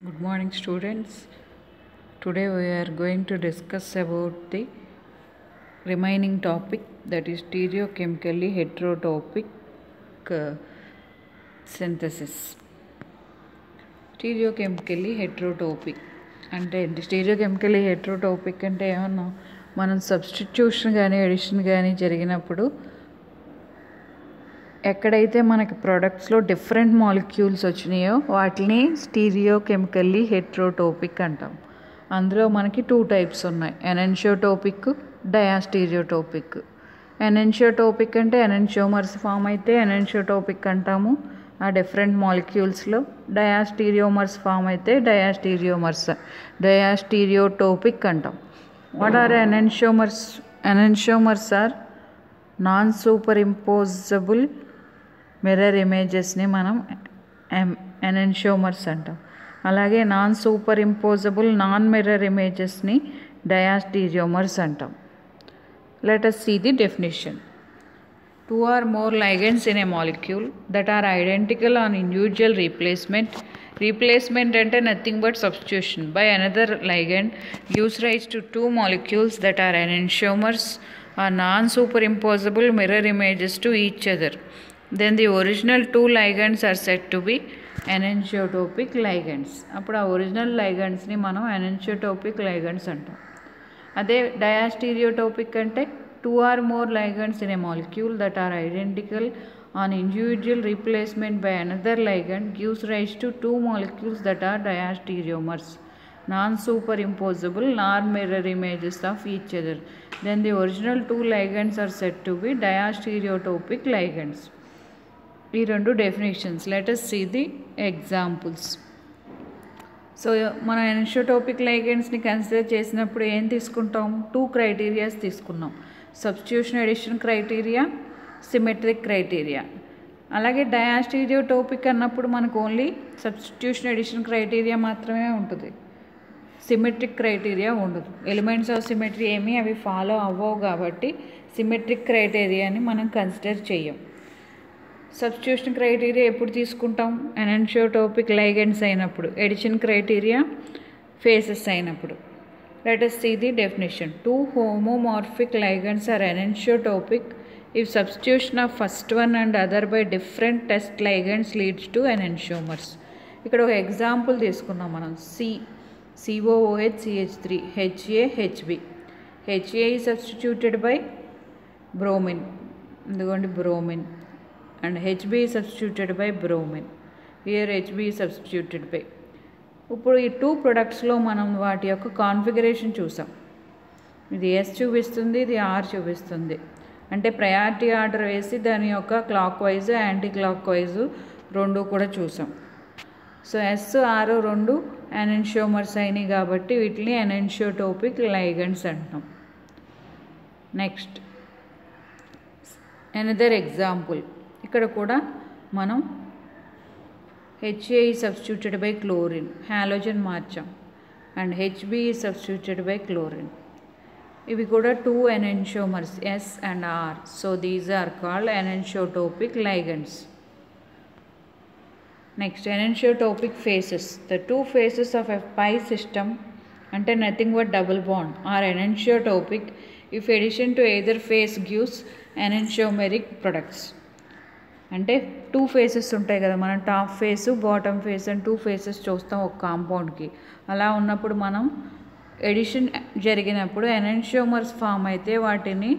Good morning, students. Today we are going to discuss about the remaining topic, that is stereochemically heterotopic synthesis. Stereochemically heterotopic అంటే స్టీరియోకెమికలీ హెటరోటోపిక్ అంటే ఏమన్నా మనం substitution కానీ edition కానీ జరిగినప్పుడు ఎక్కడైతే మనకి ప్రోడక్ట్స్లో డిఫరెంట్ మాలిక్యూల్స్ వచ్చినాయో వాటిని స్టీరియోకెమికల్లీ హెటరోటోపిక్ అంటాం. అందులో మనకి 2 టైప్స్ ఉన్నాయి, ఎనెన్షియోటోపిక్, డయాస్టీరియోటోపిక్. ఎనెన్షియోటోపిక్ అంటే ఎనెన్షియోమర్స్ ఫామ్ అయితే ఎనెన్షియోటోపిక్ అంటాము ఆ డిఫరెంట్ మాలిక్యూల్స్లో. డయాస్టీరియోమర్స్ ఫామ్ అయితే డయాస్టీరియోటోపిక్ అంటాం. What are enantiomers? Enantiomers are non superimposable mirror ఇమేజెస్ని మనం ఎనెన్షియోమర్స్ అంటాం. అలాగే non superimposable non mirror ఇమేజెస్ని డయాస్టీరియోమర్స్ అంటాం. Let us see the definition. 2 or more ligands in a molecule that are identical on individual replacement. Replacement అంటే nothing but substitution by another ligand gives rise to 2 molecules that are enantiomers or non-superimposable mirror images to each other. Then the original 2 ligands are said to be enantiotopic ligands. అప్పుడు ఆ original లైగండ్స్ని మనం enantiotopic ligands అంటాం. అదే diastereotopic అంటే 2 or more ligands in a molecule that are identical on individual replacement by another ligand gives rise to 2 molecules that are diastereomers, non-superimposable nor mirror images of each other. Then the original 2 ligands are said to be diastereotopic ligands. ఈ 2 definitions. Let us see the examples. So మనం ఎనెన్షియోటోపిక్ లైగెండ్స్ని consider చేసినప్పుడు ఏం తీసుకుంటాం? 2 criterias తీసుకున్నాం, substitution addition criteria, symmetric criteria. అలాగే diastereotopic అన్నప్పుడు మనకు only substitution addition criteria మాత్రమే ఉంటుంది, సిమెట్రిక్ క్రైటీరియా ఉండదు. ఎలిమెంట్స్ ఆఫ్ సిమెట్రీ ఏమీ అవి ఫాలో అవ్వవు కాబట్టి సిమెట్రిక్ క్రైటీరియాని మనం కన్సిడర్ చెయ్యం. సబ్స్టిట్యూషన్ క్రైటీరియా ఎప్పుడు తీసుకుంటాం? ఎనెన్షియోటోపిక్ లైగెండ్స్ అయినప్పుడు, ఎడిషన్ క్రైటీరియా ఫేసెస్ అయినప్పుడు. Let us see the definition. 2 homomorphic ligands are enantiotopic if substitution of first one and other by different test ligands leads to enantiomers. ఇక్కడ ఒక example తీసుకున్నాం మనం. COOH CH3 HA HB. HA is substituted by bromine, ఎందుకంటే bromine, and HB is substituted by bromine. Here HB is substituted by. ఇప్పుడు ఈ 2 ప్రొడక్ట్స్లో మనం వాటి యొక్క కాన్ఫిగరేషన్ చూసాం. ఇది S చూపిస్తుంది, ఇది R చూపిస్తుంది. అంటే ప్రయారిటీ ఆర్డర్ వేసి దాని యొక్క clock wise anti clock wise 2 కూడా చూసాం. సో S R 2 ఎనెన్షియోమర్స్ అయినాయి కాబట్టి వీటిని ఎనెన్షియోటోపిక్ లైగండ్స్ అంటున్నాం. Next another example. ఇక్కడ కూడా మనం HA is substituted by chlorine, halogen మార్చాం, and HB is substituted by chlorine. ఇవి కూడా 2 enantiomers S and R. So these are called enantiotopic ligands. Next, enantiotopic phases. The 2 phases of a pi system అంటే nothing but double bond are enantiotopic if addition to either phase gives enantiomeric products. అంటే 2 faces ఉంటాయి కదా, మనం top face bottom face అని 2 faces చూస్తాం ఒక కాంపౌండ్కి. అలా ఉన్నప్పుడు మనం ఎడిషన్ జరిగినప్పుడు ఎనెన్షియోమర్స్ ఫామ్ అయితే వాటిని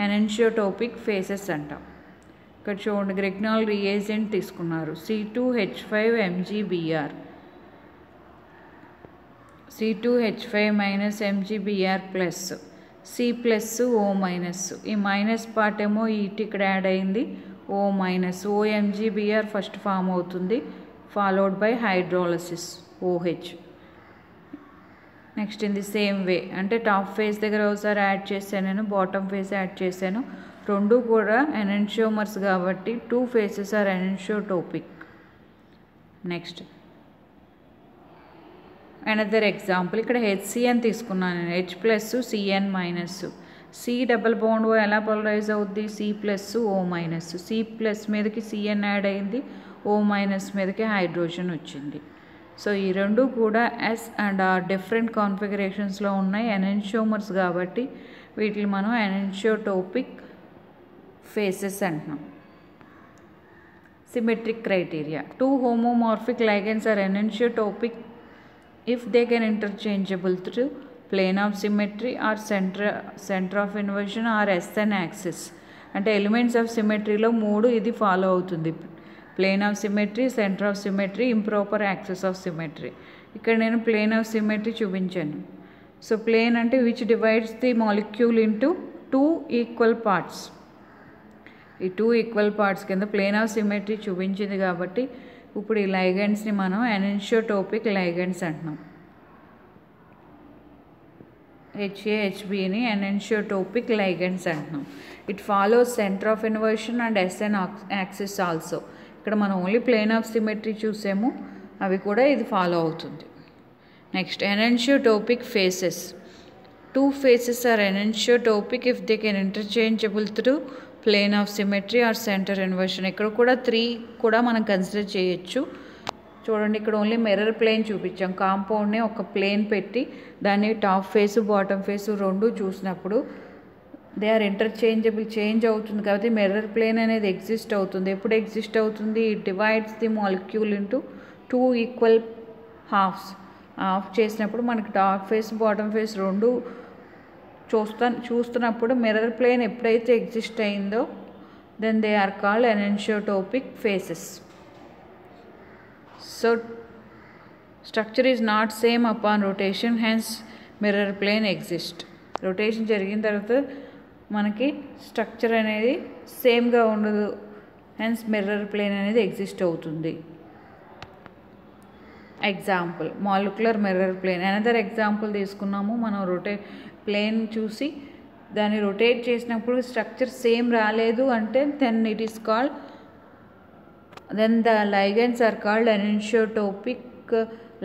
ఎనెన్షియోటోపిక్ ఫేసెస్ అంటాం. ఇక్కడ చూడండి, గ్రిగ్నాల్ రియేజెంట్ తీసుకున్నారు, C2H5MgBr, C2H5 MgBr plus C plus O minus. ఈ మైనస్ పార్ట్ ఏమో ఈటి ఇక్కడ యాడ్ అయింది, O minus. OMgBr first form అవుతుంది, followed by hydrolysis OH. Next in the same way, అంటే టాప్ ఫేస్ దగ్గర ఒకసారి యాడ్ చేశాను నేను, బాటమ్ ఫేస్ యాడ్ చేశాను, 2 కూడా ఎనెన్షియోమర్స్ కాబట్టి 2 faces are enantiotopic. Next another example. ఇక్కడ HCN తీసుకున్నాను నేను, H plus CN minus. C double bond ఎలా పోలరైజ్ అవుద్ది? C plus O minus. C plus మీదకి CN యాడ్ అయింది, O మైనస్ మీదకి హైడ్రోజన్ వచ్చింది. సో ఈ రెండు కూడా ఎస్ అండ్ ఆర్ డిఫరెంట్ కాన్ఫిగరేషన్స్లో ఉన్నాయి ఎనెన్షియోమర్స్ కాబట్టి వీటిని మనం ఎనెన్షియోటోపిక్ ఫేసెస్ అంటున్నాం. Symmetric criteria. 2 homomorphic ligands are enantiotopic if they can interchangeable through plane of symmetry or center of inversion or SN axis. అంటే ఎలిమెంట్స్ ఆఫ్ సిమెట్రీలో 3 ఇది ఫాలో అవుతుంది. Plane of symmetry, center of symmetry, improper axis of symmetry. ఇక్కడ నేను plane of symmetry చూపించాను. So plane అంటే which divides the molecule into 2 equal parts. ఈ 2 equal parts కింద ప్లేన్ ఆఫ్ సిమెట్రీ చూపించింది కాబట్టి ఇప్పుడు ఈ లైగండ్స్ని మనం ఎనెన్షియోటోపిక్ లైగండ్స్ అంటున్నాం. HAHBని ఎనెన్షియోటోపిక్ లైగండ్స్ అంటున్నాం. It follows centre of inversion and SN axis also. ఇక్కడ మనం ఓన్లీ ప్లేన్ ఆఫ్ సిమెట్రీ చూసాము, అవి కూడా ఇది ఫాలో అవుతుంది. Next enantiotopic faces. 2 faces are enantiotopic if they can interchangeable through plane of symmetry or center inversion. ఇక్కడ కూడా 3 కూడా మనం కన్సిడర్ చేయొచ్చు. చూడండి ఇక్కడ ఓన్లీ మిర్రర్ ప్లేన్ చూపించాం. కాంపౌండ్ని ఒక ప్లేన్ పెట్టి దాన్ని టాప్ ఫేసు బాటమ్ ఫేసు 2 చూసినప్పుడు దే ఆర్ ఇంటర్చేంజబుల్, చేంజ్ అవుతుంది కాబట్టి మిర్రర్ ప్లేన్ అనేది ఎగ్జిస్ట్ అవుతుంది. ఎప్పుడు ఎగ్జిస్ట్ అవుతుంది? It divides the molecule into 2 equal halves. Half చేసినప్పుడు మనకి టాప్ ఫేస్ బాటమ్ ఫేస్ 2 చూస్తున్నప్పుడు మిర్రర్ ప్లేన్ ఎప్పుడైతే ఎగ్జిస్ట్ అయిందో then they are called enantiotopic faces. So structure is not same upon rotation, hence mirror plane exist. Rotation జరిగిన తర్వాత మనకి structure అనేది సేమ్గా ఉండదు, హెన్స్ మిర్రర్ ప్లేన్ అనేది ఎగ్జిస్ట్ అవుతుంది. Example molecular mirror plane. Another example తీసుకున్నాము మనం. ప్లేన్ చూసి దాన్ని రొటేట్ చేసినప్పుడు స్ట్రక్చర్ సేమ్ రాలేదు అంటే then it is called then the ligands are called enantiotopic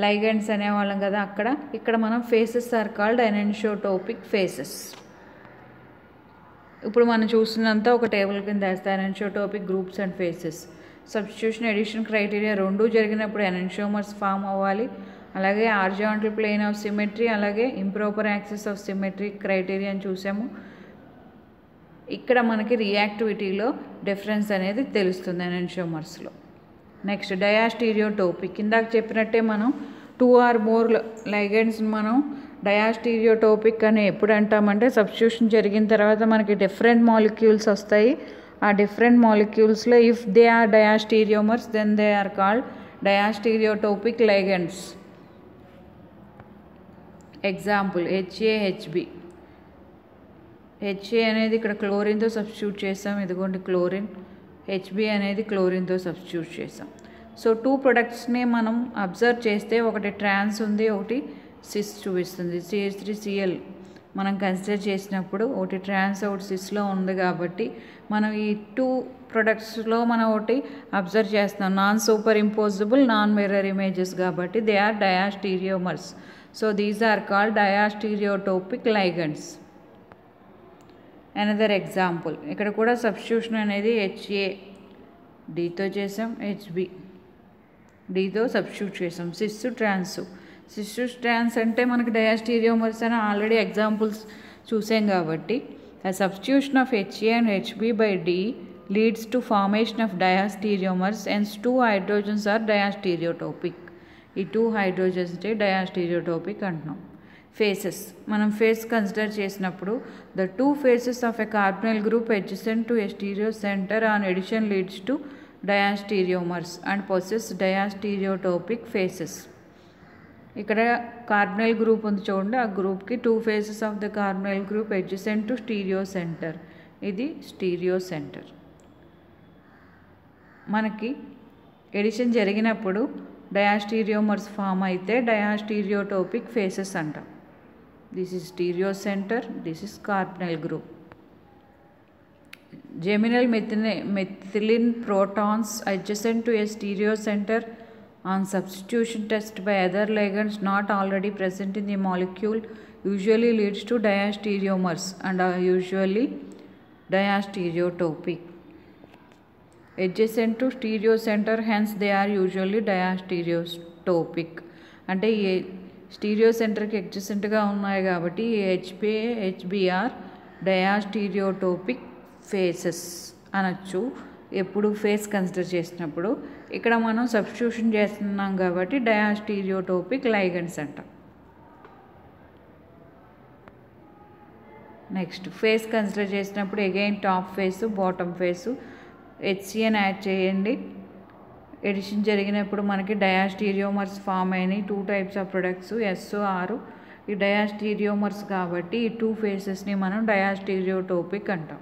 ligands అనేవాళ్ళం కదా అక్కడ. ఇక్కడ మనం faces are called enantiotopic faces. ఇప్పుడు మనం చూస్తున్నంత ఒక టేబుల్ కింద వేస్తే enantiotopic groups and faces. Substitution addition criteria 2 జరిగినప్పుడు ఎనెన్షియోమర్స్ ఫామ్ అవ్వాలి. అలాగే హారిజాంటల్ ప్లేన్ ఆఫ్ సిమెట్రీ, అలాగే improper axis of symmetry criteria అని చూసాము. ఇక్కడ మనకి రియాక్టివిటీలో డిఫరెన్స్ అనేది తెలుస్తుంది ఎనెన్షియోమర్స్లో. Next diastereotopic. ఇందాక చెప్పినట్టే మనం 2 or more లైగండ్స్ మనం డయాస్టీరియోటోపిక్ అని ఎప్పుడు అంటామంటే సబ్స్టిట్యూషన్ జరిగిన తర్వాత మనకి డిఫరెంట్ మాలిక్యూల్స్ వస్తాయి. ఆ డిఫరెంట్ మాలిక్యూల్స్లో if they are diastereomers then they are called diastereotopic ligands. Example HAHB. HA అనేది ఇక్కడ క్లోరిన్తో సబ్స్టిట్యూట్ చేసాం, ఇదిగోండి క్లోరిన్. HB అనేది క్లోరిన్తో సబ్స్టిట్యూట్ చేసాం. సో 2 ప్రొడక్ట్స్ని మనం అబ్జర్వ్ చేస్తే ఒకటి ట్రాన్స్ ఉంది, ఒకటి సిస్ చూపిస్తుంది. CH3Cl మనం కన్సిడర్ చేసినప్పుడు ఒకటి ట్రాన్స్ ఒకటి సిస్లో ఉంది కాబట్టి మనం ఈ 2 ప్రొడక్ట్స్లో మనం ఒకటి అబ్జర్వ్ చేస్తున్నాం. Non superimposable, non mirror images కాబట్టి they are diastereomers. So these are called diastereotopic ligands. Another example ఇక్కడ కూడా సబ్స్టిట్యూషన్ అనేది HA Dతో చేసాం, HB Dతో సబ్స్టిట్యూట్ చేసాం. సిస్సు ట్రాన్స్ అంటే మనకి డయాస్టీరియోమర్స్ అని ఆల్రెడీ ఎగ్జాంపుల్స్ చూసాం కాబట్టి a substitution of HA and HB by D leads to formation of diastereomers, hence 2 hydrogens are diastereotopic. ఈ 2 hydrogens diastereotopic అంటున్నాం. ఫేసెస్ మనం ఫేస్ కన్సిడర్ చేసినప్పుడు the 2 faces of a carbonyl group adjacent to a stereocenter on addition leads to diastereomers and possess diastereotopic faces. ఇక్కడ carbonyl group ఉంది చూడండి, ఆ గ్రూప్కి 2 faces of the carbonyl group adjacent to stereocenter. ఇది stereocenter. మనకి addition జరిగినప్పుడు diastereomers form అయితే diastereotopic faces అంటాం. This is stereocenter, this is carbonyl group. geminal methylene protons adjacent to a stereocenter on substitution test by other ligands not already present in the molecule usually leads to diastereomers and are usually diastereotopic. Adjacent to stereocenter, hence they are usually diastereotopic. Topic. అంటే ఈ stereo సెంటర్కి ఎడ్జసెంట్గా ఉన్నాయి కాబట్టి HPA HBR diastereotopic faces అనొచ్చు ఎప్పుడు face consider చేసినప్పుడు. ఇక్కడ మనం సబ్స్టిట్యూషన్ చేస్తున్నాం కాబట్టి డయాస్టీరియోటోపిక్ లైగండ్స్ అంటాం. నెక్స్ట్ ఫేస్ కన్సిడర్ చేసినప్పుడు again top face bottom face HCN add చేయండి. ఎడిషన్ జరిగినప్పుడు మనకి డయాస్టీరియోమర్స్ ఫామ్ అయినాయి. 2 టైప్స్ ఆఫ్ ప్రొడక్ట్స్ SOR. ఈ డయాస్టీరియోమర్స్ కాబట్టి ఈ 2 ఫేసెస్ని మనం డయాస్టీరియోటోపిక్ అంటాం.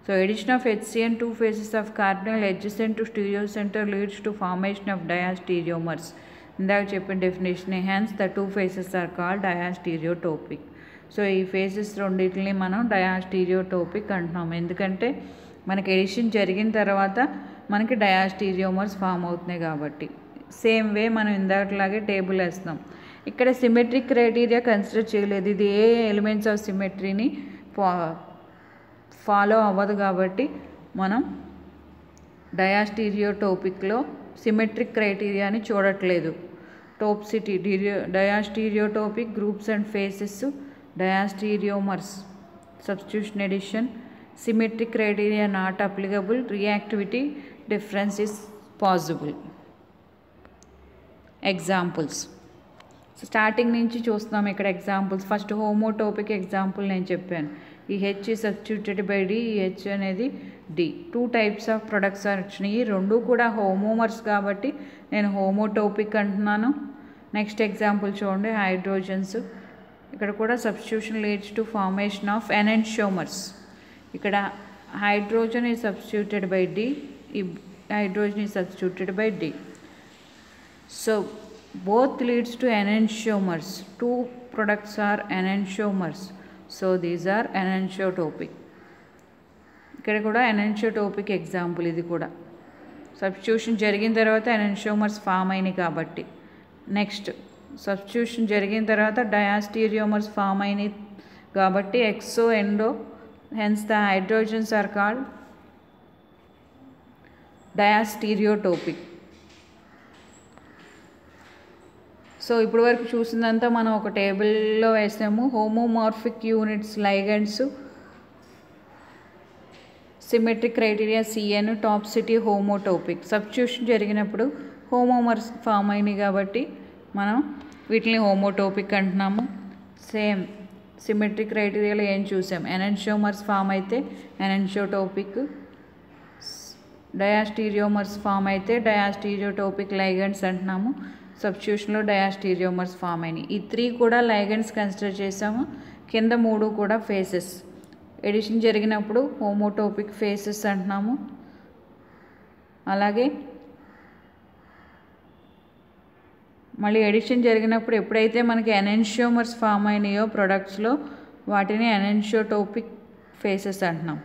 So addition of HCN 2 phases of cardinal adjacent to stereo center leads to formation of diastereomers. ఇందాక చెప్పిన definition. Hence the 2 phases are called diastereotopic. So ఈ ఫేసెస్ రెండింటిని మనం డయాస్టీరియోటోపిక్ అంటున్నాం. ఎందుకంటే మనకి ఎడిషన్ జరిగిన తర్వాత మనకి డయాస్టీరియోమర్స్ ఫామ్ అవుతున్నాయి కాబట్టి. సేమ్ వే మనం ఇందాకలాగే టేబుల్ వేస్తాం. ఇక్కడ సిమెట్రిక్ క్రైటీరియా కన్సిడర్ చేయలేదు. ఇది ఏ ఎలిమెంట్స్ ఆఫ్ సిమెట్రీని ఫాలో అవ్వదు కాబట్టి మనం డయాస్టీరియోటోపిక్లో సిమెట్రిక్ క్రైటీరియాని చూడట్లేదు. Topicity diastereotopic groups and faces diastereomers substitution addition symmetric criteria not applicable reactivity difference is possible. Examples starting నుంచి చూస్తున్నాం ఇక్కడ ఎగ్జాంపుల్స్. ఫస్ట్ హోమోటోపిక్ ఎగ్జాంపుల్ నేను చెప్పాను. ఈ హెచ్ సబ్స్టిట్యూటెడ్ బై డి, ఈ హెచ్ అనేది డి. 2 types ఆఫ్ ప్రొడక్ట్స్ వచ్చినాయి. 2 కూడా హోమోమర్స్ కాబట్టి నేను హోమోటోపిక్ అంటున్నాను. నెక్స్ట్ ఎగ్జాంపుల్ చూడండి హైడ్రోజన్స్. ఇక్కడ కూడా substitution leads to formation of enantiomers. ఇక్కడ hydrogen is substituted by D, ఈ hydrogen is substituted by D. So both leads to enantiomers. 2 products are enantiomers. So these are enantiotopic. ఇక్కడ కూడా enantiotopic example. ఇది కూడా substitution జరిగిన తర్వాత ఎనెన్షియోమర్స్ form అయినాయి కాబట్టి. నెక్స్ట్ సబ్స్టిట్యూషన్ జరిగిన తర్వాత డయాస్టీరియోమర్స్ ఫామ్ అయినాయి కాబట్టి exo endo. Hence the hydrogens are called diastereotopic. So ఇప్పటి వరకు చూసిందంతా మనం ఒక టేబుల్లో వేసాము. Homomorphic units ligands, symmetric criteria CN, topicity homotopic. Substitution జరిగినప్పుడు హోమోమర్స్ ఫామ్ అయినాయి కాబట్టి మనం వీటిని హోమోటోపిక్ అంటున్నాము. సేమ్ సిమెట్రిక్ క్రైటీరియాలో ఏం చూసాం, ఎనెన్షియోమర్స్ ఫామ్ అయితే ఎనెన్షియోటోపిక్, డయాస్టీరియోమర్స్ ఫామ్ అయితే డయాస్టీరియోటోపిక్ లైగండ్స్ అంటున్నాము. సబ్స్టిట్యూషన్లో డయాస్టీరియోమర్స్ ఫామ్ అయినాయి. ఈ 3 కూడా లైగండ్స్ కన్సిడర్ చేసాము. కింద 3 కూడా ఫేసెస్. ఎడిషన్ జరిగినప్పుడు హోమోటోపిక్ ఫేసెస్ అంటున్నాము. అలాగే మళ్ళీ ఎడిషన్ జరిగినప్పుడు ఎప్పుడైతే మనకి ఎనెన్షియోమర్స్ ఫామ్ అయినాయో ప్రొడక్ట్స్లో వాటిని ఎనెన్షియోటోపిక్ ఫేసెస్ అంటున్నాం.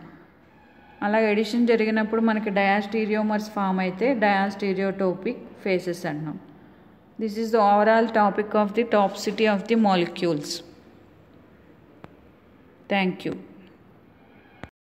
అలాగే ఎడిషన్ జరిగినప్పుడు మనకి డయాస్టీరియోమర్స్ ఫామ్ అయితే డయాస్టీరియోటోపిక్ ఫేసెస్ అంటున్నాం. This is the overall topic of the topicity of the molecules. Thank you.